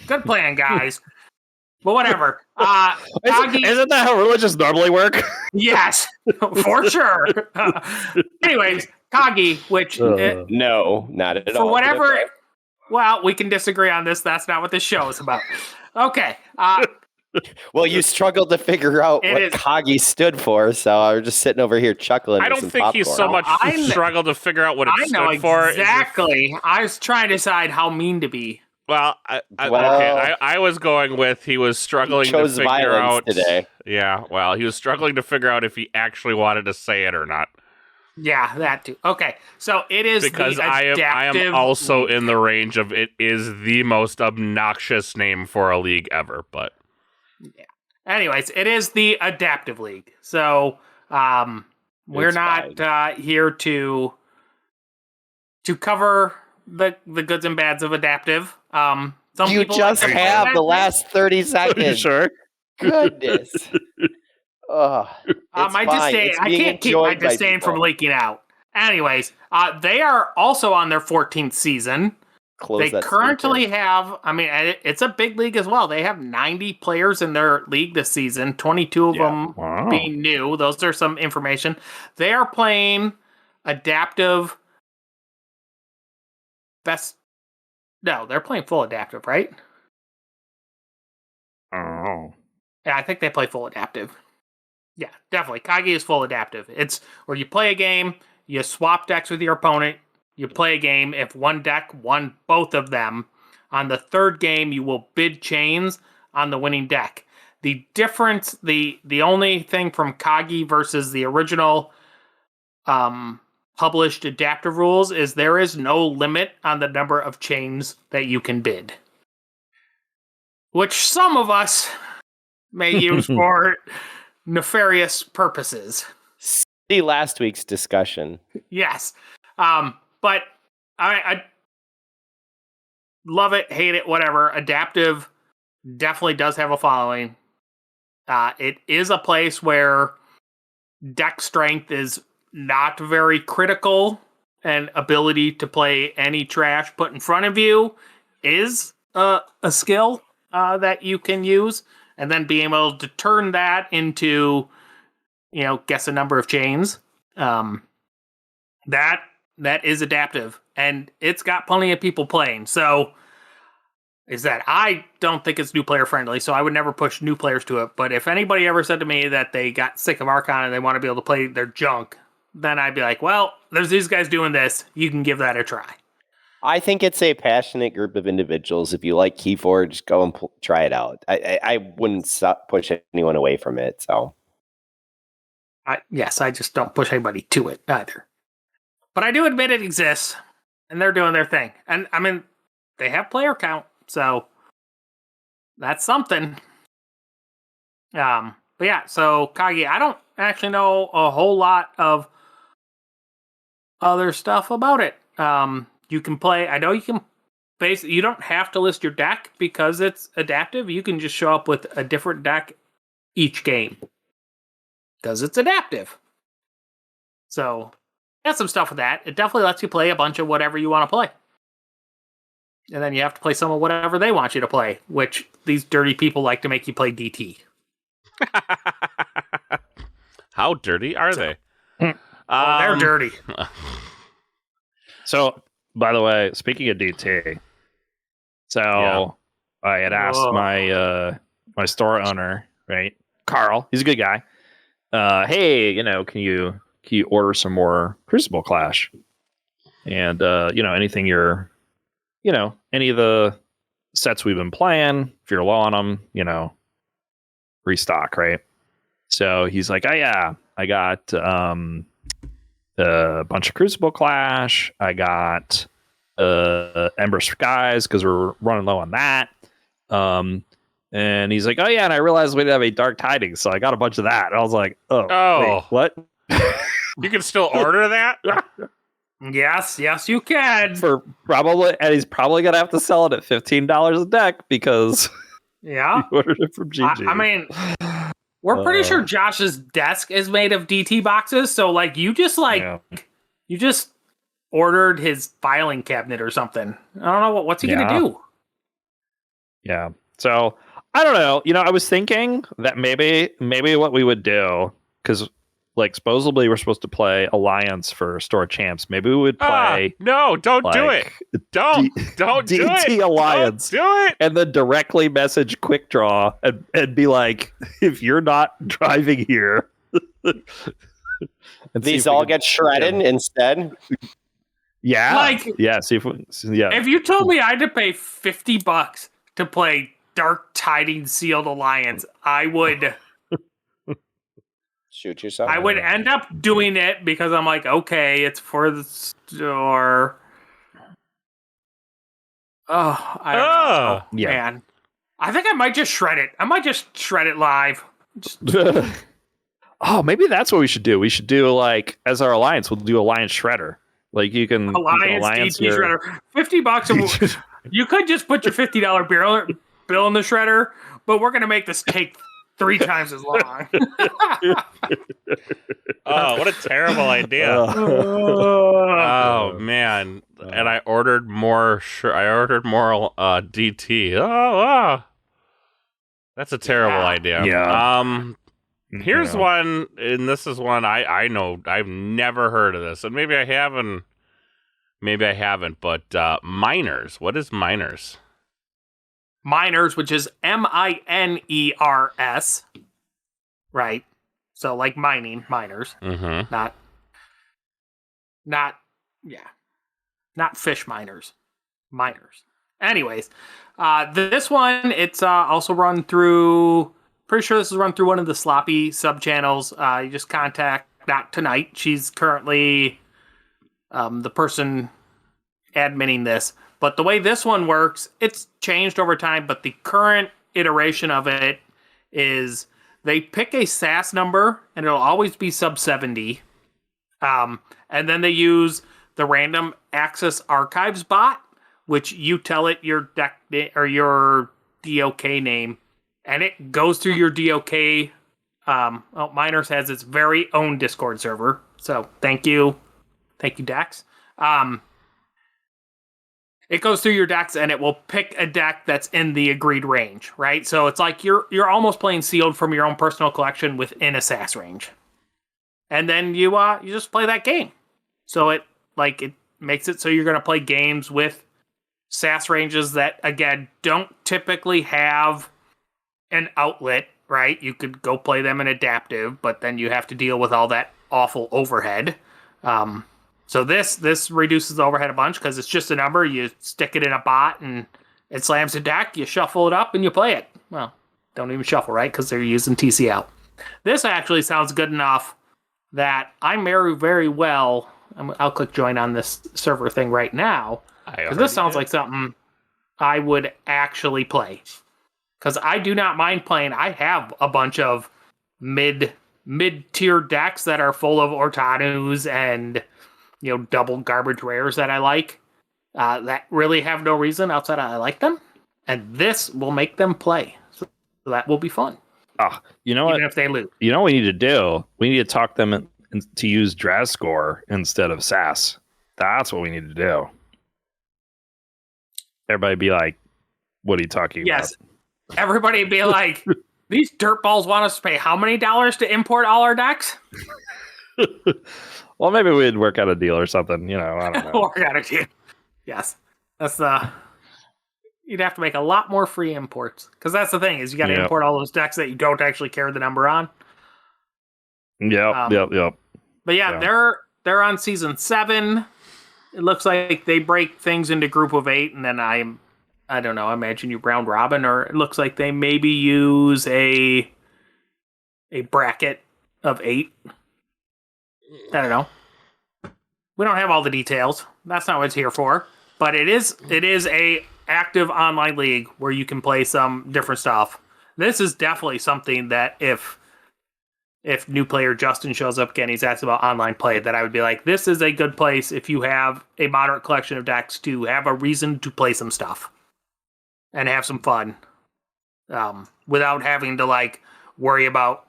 Good plan, guys. But whatever. Isn't that how religions normally work? Yes, for sure. Anyways, Kagi, which no, not at all. For whatever. Well, we can disagree on this. That's not what this show is about. Okay. Well, you struggled to figure out what Kagi stood for, so I was just sitting over here chuckling. I don't think he so much struggled to figure out what it stood for. Exactly. I was trying to decide how mean to be. Well, I was going with he was struggling to figure out today. Yeah, well, he was struggling to figure out if he actually wanted to say it or not. Yeah, that too. Okay, so it is because I am also in the range of it is the most obnoxious name for a league ever. But Anyways, it is the Adaptive League. So we're It's not here to cover the goods and bads of adaptive. Some You people just like to play have the adaptive. last 30 Are you seconds. sure? Goodness. Ugh. It's My fine. disdain. It's I being can't keep my enjoyed by disdain from people. leaking out. Anyways, they are also on their 14th season. Close They that currently speaker. have, I mean, it's a big league as well. They have 90 players in their league this season, 22 of them Wow. being new. Those are some information. They are playing adaptive best. No, they're playing full adaptive, right? Oh. Yeah, I think they play full adaptive. Yeah, definitely. Kage is full adaptive. It's where you play a game, you swap decks with your opponent, you play a game. If one deck won both of them, on the third game, you will bid chains on the winning deck. The difference, the only thing from Kage versus the original published adaptive rules is there is no limit on the number of chains that you can bid. Which some of us may use for nefarious purposes. See last week's discussion. Yes. But I love it, hate it, whatever. Adaptive definitely does have a following. It is a place where deck strength is not very critical, and ability to play any trash put in front of you is a skill that you can use, and then being able to turn that into, guess a number of chains. That is adaptive, and it's got plenty of people playing. So is that I don't think it's new player friendly, so I would never push new players to it. But if anybody ever said to me that they got sick of Archon and they want to be able to play their junk, then I'd be like, well, there's these guys doing this. You can give that a try. I think it's a passionate group of individuals. If you like KeyForge, go and try it out. I wouldn't push anyone away from it. So, Yes, I just don't push anybody to it either. But I do admit it exists, and they're doing their thing. And, I mean, they have player count, so that's something. But yeah, so Kage, I don't actually know a whole lot of other stuff about it. You can play, I know you can you don't have to list your deck because it's adaptive. You can just show up with a different deck each game because it's adaptive. So that's some stuff with that. It definitely lets you play a bunch of whatever you want to play. And then you have to play some of whatever they want you to play, which these dirty people like to make you play DT. How dirty are they? They're dirty. So, by the way, speaking of DT, I had asked my my store owner, right, Carl, he's a good guy. Hey, can you order some more Crucible Clash? And anything any of the sets we've been playing, if you're low on them, restock, right? So he's like, oh yeah, I got a bunch of Crucible Clash. I got Ember Skies because we're running low on that. And he's like, oh yeah, and I realized we didn't have a Dark Tidings, so I got a bunch of that. And I was like, wait, what? You can still order that? Yes, you can. And he's probably gonna have to sell it at $15 a deck because Yeah. he ordered it from GG. I mean, we're pretty sure Josh's desk is made of DT boxes, so you just you just ordered his filing cabinet or something. I don't know what's he gonna do. Yeah. So I don't know. I was thinking that maybe what we would do, because supposedly we're supposed to play Alliance for Store Champs. Maybe we would play. No, don't do it. Don't do it. DT Alliance. Don't do it. And then directly message Quick Draw and be like, if you're not driving here. these all get shredded instead. Yeah. Yeah. If you told me I had to pay $50 to play Dark Tidings Sealed Alliance, I would shoot yourself. I would end up doing it because I'm like, okay, it's for the store. Oh, I don't know. Yeah. Man. I think I might just shred it. I might just shred it live. Oh, maybe that's what we should do. We should do like as our alliance. We'll do Alliance Shredder. Like you can Alliance DT shredder. $50. You could just put your $50 bill in the shredder, but we're gonna make this take 3 times as long. Oh, what a terrible idea! Oh man! And I ordered more. DT. Oh, that's a terrible idea. Yeah. Here's one, and this is one I know I've never heard of this, and maybe I haven't. But miners. What is miners? Miners, which is MINERS, right? So like miners, Mm-hmm. not fish miners. Anyways, this one it's also run through. Pretty sure this is run through one of the sloppy sub channels. You just contact Not Tonight. She's currently the person adminning this. But the way this one works, it's changed over time, but the current iteration of it is they pick a SAS number, and it'll always be sub 70. And then they use the random access archives bot, which you tell it your deck or your DOK name, and it goes through your DOK. Miners has its very own Discord server, so thank you, Dex. It goes through your decks and it will pick a deck that's in the agreed range, right? So it's like you're almost playing sealed from your own personal collection within a SAS range, and then you just play that game. So it makes it so you're going to play games with SAS ranges that again don't typically have an outlet, right? You could go play them in adaptive, but then you have to deal with all that awful overhead. So this reduces the overhead a bunch because it's just a number. You stick it in a bot and it slams a deck. You shuffle it up and you play it. Well, don't even shuffle, right? Because they're using TC out. This actually sounds good enough that I'm very, very well. I'll click join on this server thing right now because this sounds like something I would actually play. Because I do not mind playing. I have a bunch of mid-tier decks that are full of Ortanus and double garbage rares that I like that really have no reason outside of I like them. And this will make them play. So that will be fun. Oh, you know what? Even if they lose. You know what we need to do? We need to talk them to use Draz score instead of SAS. That's what we need to do. Everybody be like, what are you talking about? Yes. Everybody be like, these dirtballs want us to pay how many dollars to import all our decks? Well, maybe we'd work out a deal or something. I don't know. Work out a deal. Yes. That's you'd have to make a lot more free imports. Because that's the thing, is you got to import all those decks that you don't actually carry the number on. Yep. But yeah, they're on season 7. It looks like they break things into group of 8, and then I don't know, I imagine you round robin, or it looks like they maybe use a bracket of 8. I don't know. We don't have all the details. That's not what it's here for. But it is a active online league where you can play some different stuff. This is definitely something that if new player Justin shows up again, he's asked about online play, that I would be like, this is a good place if you have a moderate collection of decks to have a reason to play some stuff and have some fun without having to worry about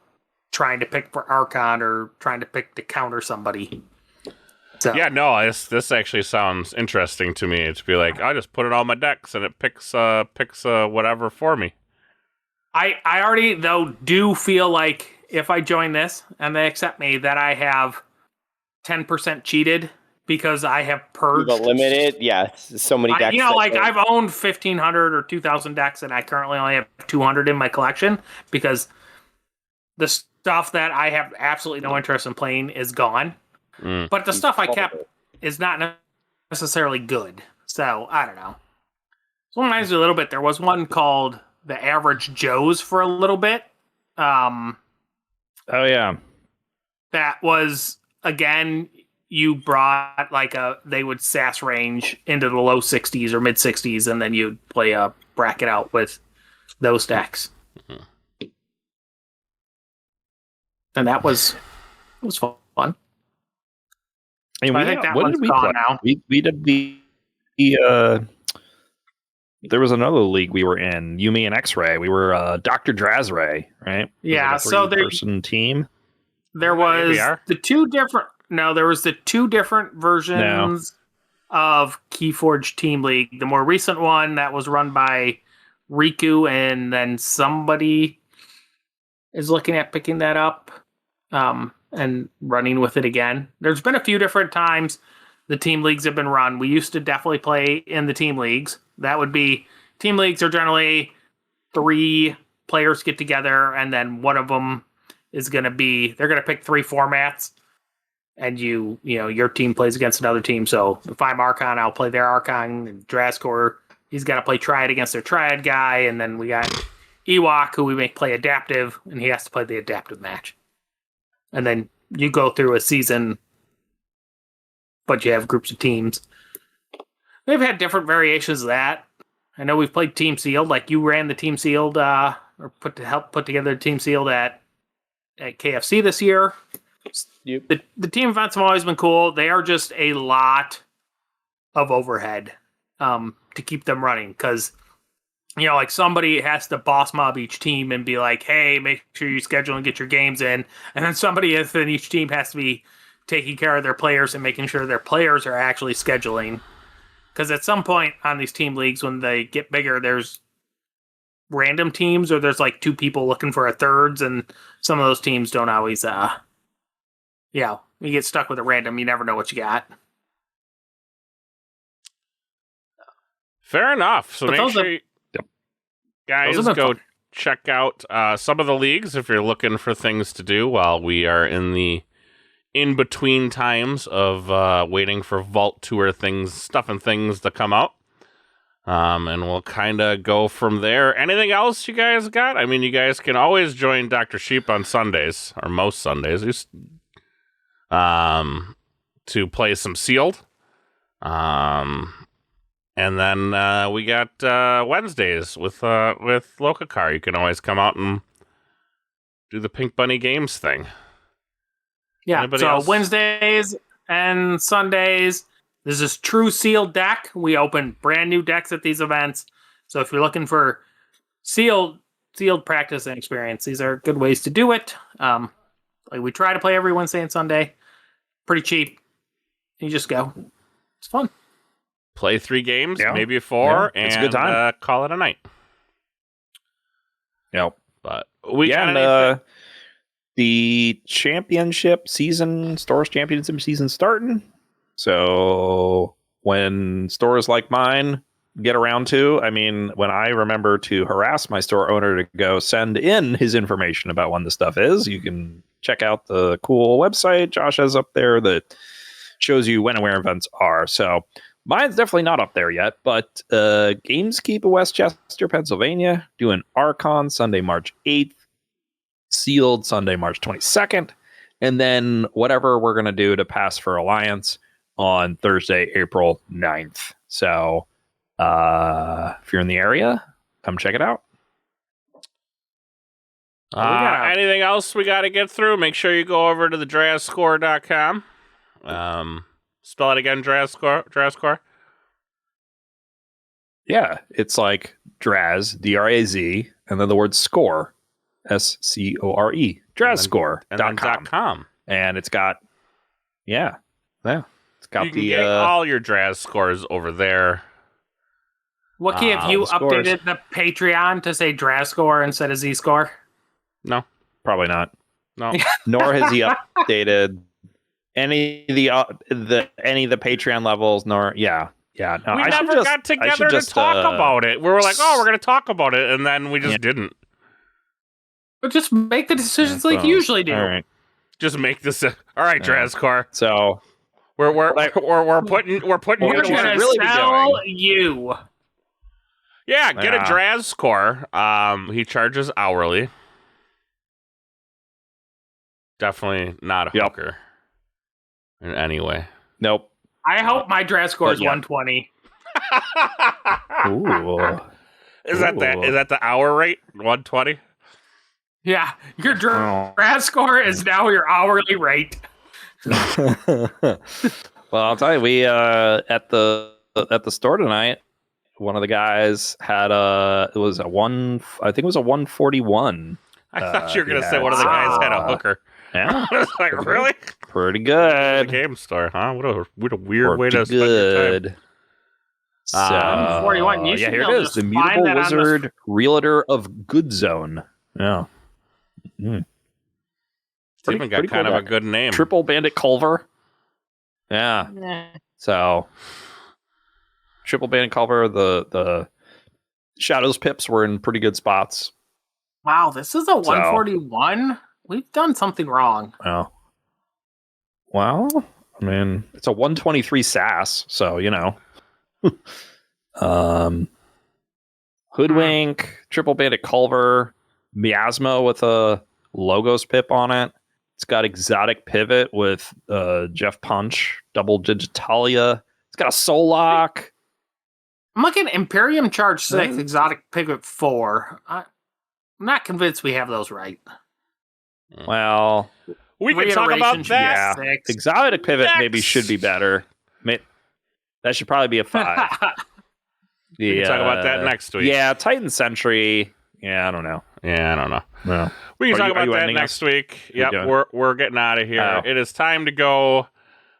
trying to pick for Archon or trying to pick to counter somebody. So. Yeah, no, this actually sounds interesting to me. To be like, I just put it on my decks and it picks whatever for me. I already though do feel like if I join this and they accept me, that I have 10% cheated because I have purged. The limited, so many decks. I've owned 1,500 or 2,000 decks, and I currently only have 200 in my collection because the stuff that I have absolutely no interest in playing is gone. But the stuff I kept is not necessarily good. So, I don't know. So it reminds me a little bit. There was one called The Average Joes for a little bit. Oh, yeah. That was, again, you brought they would SAS range into the low 60s or mid 60s, and then you'd play a bracket out with those decks. And that was fun. And I think that what one's did we gone play? now. We did the there was another league we were in, Yumi and X-Ray. We were Dr. Drazray, right? Yeah, so there- person team. There was ABR? the two different. No, there was the two different versions of KeyForge Team League. The more recent one that was run by Riku, and then somebody is looking at picking that up and running with it again. There's been a few different times the team leagues have been run. We used to definitely play in the team leagues. That would be team leagues are generally 3 players get together, and then one of them is going to be, they're going to pick 3 formats, and you know, your team plays against another team. So if I'm Archon, I'll play their Archon, and Draskor, he's got to play Triad against their Triad guy, and then we got Ewok, who we make play Adaptive, and he has to play the Adaptive match. And then you go through a season, but you have groups of teams. We've had different variations of that. I know we've played Team Sealed, like you ran the Team Sealed, or help put together the Team Sealed at KFC this year. Yep. The team events have always been cool. They are just a lot of overhead to keep them running, because you know, like somebody has to boss mob each team and be like, hey, make sure you schedule and get your games in. And then somebody within each team has to be taking care of their players and making sure their players are actually scheduling. Because at some point on these team leagues, when they get bigger, there's random teams, or there's like 2 people looking for a thirds, and some of those teams don't always, you get stuck with a random. You never know what you got. Fair enough. So But make those sure are- you, guys Those have been go fun. check out some of the leagues if you're looking for things to do while we are in the in-between times of waiting for Vault Tour stuff and things to come out. And we'll kind of go from there. Anything else you guys got? I mean, you guys can always join Dr. Sheep on Sundays, or most Sundays, to play some Sealed. And then we got Wednesdays with Lokacar. You can always come out and do the Pink Bunny Games thing. Yeah, Anybody so else? Wednesdays and Sundays, this is true sealed deck. We open brand new decks at these events. So if you're looking for sealed practice and experience, these are good ways to do it. Like we try to play every Wednesday and Sunday. Pretty cheap. You just go. It's fun. Play 3 games, Yeah. maybe 4, Yeah, and it's a good time. call it a night. Yep. But we got and anything? the championship season, stores championship season starting. So when stores like mine get around to, I mean, when I remember to harass my store owner to go send in his information about when the stuff is, you can check out the cool website Josh has up there that shows you when and where events are. So mine's definitely not up there yet, but Gameskeep of Westchester, Pennsylvania, doing Archon Sunday, March 8th, Sealed Sunday, March 22nd, and then whatever we're going to do to pass for Alliance on Thursday, April 9th. So if you're in the area, come check it out. Anything else we got to get through? Make sure you go over to the Drascore.com. Spell it again, Drascore. Yeah, it's like Draz, D-R-A-Z, and then the word score, S-C-O-R-E, And then Drazscore.com. .com. And it's got, it's got You can the, get all your Draz scores over there. Wookie, have you the scores. updated the Patreon to say Drascore instead of Z-Score? No, probably not. no. Nor has he updated any of the Patreon levels, nor, no, We I should never just- got I together should to just, talk about it. We were like, oh, we're going to talk about it, and then we just didn't. But just make the decisions like So, you usually do. All right. Just make this. All right, Yeah. Drazcore. So We're putting Well, you We're what to you going work. should to really be sell doing- you. Yeah, get a Yeah. Draz score. He charges hourly. Definitely not a Yep. hooker in any way. nope. I hope my Drascore is yeah. 120. Ooh. Is that the hour rate? 120? Yeah, your Draz score is now your hourly rate. Well, I'll tell you, we at the store tonight, one of the guys had I think it was a 141. I thought you were gonna say one of the guys had a hooker. Yeah, I was like, really? pretty The good. game store, huh? What a weird way to spend your time. So, 41. You yeah, should here be it able is. to The find Mutable that on the- Wizard, Realtor of Good Zone. Yeah. It's even got pretty kind cool of a deck. good name. Triple Bandit Culver. Yeah. So, Triple Bandit Culver, the Shadows pips were in pretty good spots. Wow, this is a 141. We've done something wrong. Well, I mean, it's a 123 SAS, so Hoodwink, Triple Bandit Culver, Miasma with a Logos pip on it. It's got Exotic Pivot with Jeff Punch, Double Digitalia. It's got a Soul Lock. I'm looking at Imperium Charge 6, Exotic Pivot 4. I'm not convinced we have those right. Well, We can talk about Reiteration should be that. a 6. Exotic Pivot maybe Next. should be better. That should probably be a 5. We can talk about that next week. Yeah, Titan Sentry. Yeah, I don't know. Yeah, I don't know. No. We can Are talk you about that ending next us? week. You're Yep, doing- we're getting out of here. Oh. It is time to go.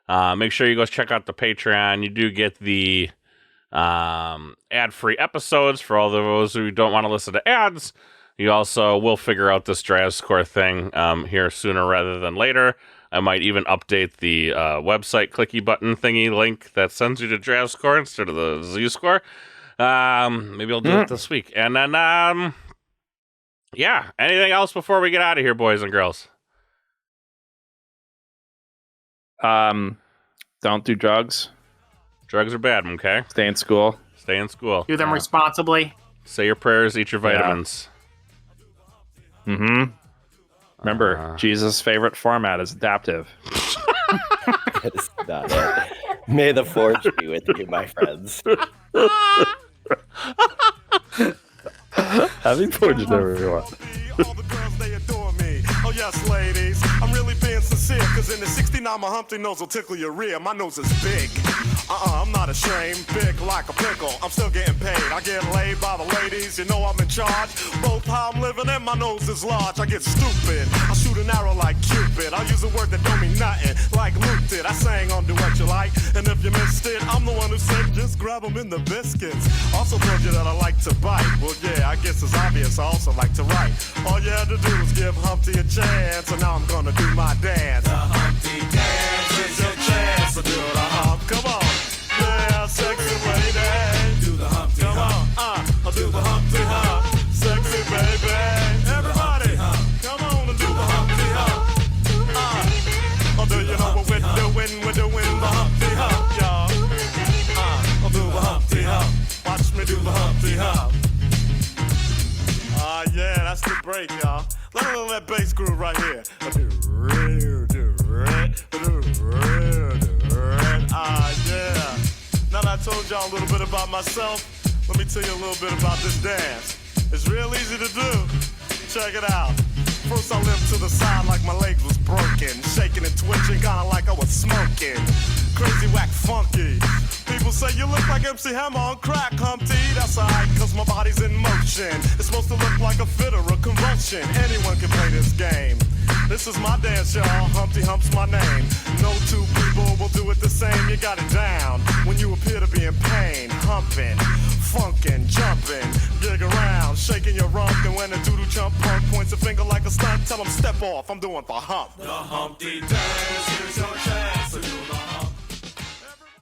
Make sure you go check out the Patreon. You do get the ad-free episodes for all those who don't want to listen to ads. You also will figure out this Draz score thing here sooner rather than later. I might even update the website clicky button thingy link that sends you to Draz score instead of the Z score. Maybe I'll do it this week. And then, yeah, anything else before we get out of here, boys and girls? Don't do drugs. Drugs are bad, okay? Stay in school. Stay in school. Do them responsibly. Say your prayers, eat your vitamins. Mm-hmm. Remember, Jesus' favorite format is adaptive. That is not it. May the forge be with you, my friends. Having forged everyone. All the girls, they adore me. Oh, yes, ladies. I'm really being sincere, because in the 69, my Humpty nose will tickle your rear. My nose is big. I'm not ashamed. Big like a pickle. I'm still getting paid. I get laid by the ladies. You know I'm in charge. Both how I'm living and my nose is large. I get stupid. I shoot an arrow like Cupid. I use a word that don't mean nothing, like Luke did. I sang on Do What You Like. And if you missed it, I'm the one who said just grab them in the biscuits. Also told you that I like to bite. Well, yeah, I guess it's obvious. I also like to write. All you had to do was give Humpty a chance. And now I'm gonna do my dance. The Humpty dance is your chance to do the hump. Come on. Yeah, sexy lady. Do the Humpty Come on. I'll do the Humpty Hump. Sexy baby. Everybody, come on and do the Humpty Hump. Do you know what we're doing? We're doing the Humpty Hump, y'all. I'll do the Humpty Hump. Watch me do the Humpty Hump. Yeah, that's the break, y'all. Let me know that bass groove right here. Yeah. Now that I told y'all a little bit about myself, let me tell you a little bit about this dance. It's real easy to do. Check it out. First I limped to the side like my leg was broken, shaking and twitching, kinda like I was smoking. Crazy, whack, funky. People say you look like MC Hammer on crack, Humpty. That's alright, cause my body's in motion. It's supposed to look like a fit or a convulsion. Anyone can play this game. This is my dance, y'all. Humpty Hump's my name. No two people will do it the same. You got it down when you appear to be in pain. Humping, funkin', jumping, gig around, shaking your rump. And when a doodle chump punk points a finger like a stunt, tell him step off. I'm doing the hump. The Humpty dance, here's your chance.